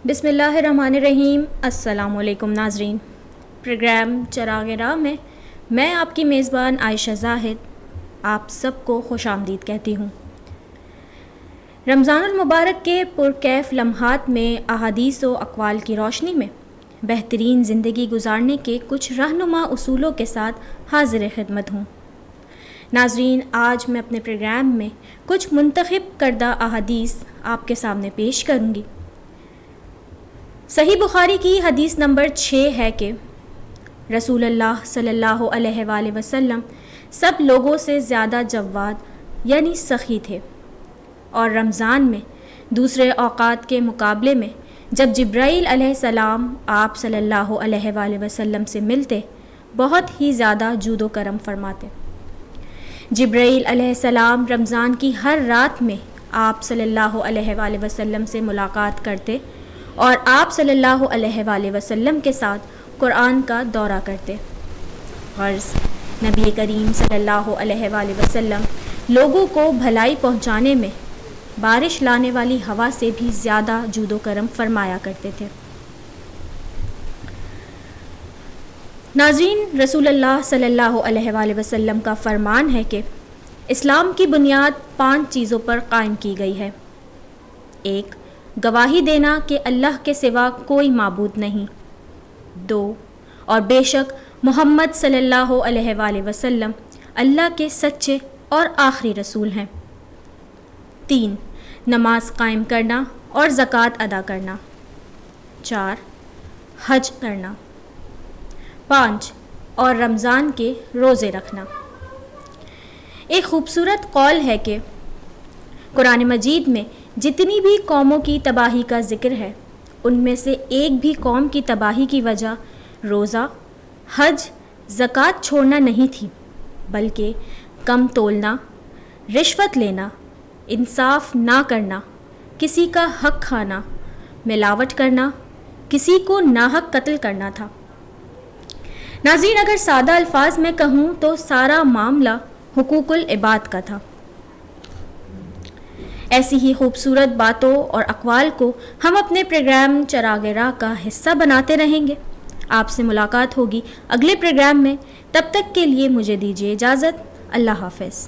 بسم اللہ الرحمن الرحیم۔ السلام علیکم ناظرین، پروگرام چراغ راہ میں میں آپ کی میزبان عائشہ زاہد آپ سب کو خوش آمدید کہتی ہوں۔ رمضان المبارک کے پرکیف لمحات میں احادیث و اقوال کی روشنی میں بہترین زندگی گزارنے کے کچھ رہنما اصولوں کے ساتھ حاضر خدمت ہوں۔ ناظرین، آج میں اپنے پروگرام میں کچھ منتخب کردہ احادیث آپ کے سامنے پیش کروں گی۔ صحیح بخاری کی حدیث نمبر 6 ہے کہ رسول اللہ صلی اللہ علیہ وآلہ وسلم سب لوگوں سے زیادہ جواد یعنی سخی تھے، اور رمضان میں دوسرے اوقات کے مقابلے میں جب جبرائیل علیہ السلام آپ صلی اللہ علیہ وآلہ وسلم سے ملتے بہت ہی زیادہ جود و کرم فرماتے۔ جبرائیل علیہ السلام رمضان کی ہر رات میں آپ صلی اللہ علیہ وآلہ وسلم سے ملاقات کرتے اور آپ صلی اللہ علیہ وآلہ وسلم کے ساتھ قرآن کا دورہ کرتے۔ غرض نبی کریم صلی اللہ علیہ وآلہ وسلم لوگوں کو بھلائی پہنچانے میں بارش لانے والی ہوا سے بھی زیادہ جود و کرم فرمایا کرتے تھے۔ ناظرین، رسول اللہ صلی اللہ علیہ وآلہ وسلم کا فرمان ہے کہ اسلام کی بنیاد 5 چیزوں پر قائم کی گئی ہے۔ 1، گواہی دینا کہ اللہ کے سوا کوئی معبود نہیں۔ 2، اور بے شک محمد صلی اللہ علیہ وآلہ وسلم اللہ کے سچے اور آخری رسول ہیں۔ 3، نماز قائم کرنا اور زکوٰۃ ادا کرنا۔ 4، حج کرنا۔ 5، اور رمضان کے روزے رکھنا۔ ایک خوبصورت قول ہے کہ قرآن مجید میں جتنی بھی قوموں کی تباہی کا ذکر ہے ان میں سے ایک بھی قوم کی تباہی کی وجہ روزہ، حج، زکوٰۃ چھوڑنا نہیں تھی، بلکہ کم تولنا، رشوت لینا، انصاف نہ کرنا، کسی کا حق کھانا، ملاوٹ کرنا، کسی کو ناحق قتل کرنا تھا۔ ناظرین، اگر سادہ الفاظ میں کہوں تو سارا معاملہ حقوق العباد کا تھا۔ ایسی ہی خوبصورت باتوں اور اقوال کو ہم اپنے پروگرام چراغ راہ کا حصہ بناتے رہیں گے۔ آپ سے ملاقات ہوگی اگلے پروگرام میں، تب تک کے لیے مجھے دیجیے اجازت۔ اللہ حافظ۔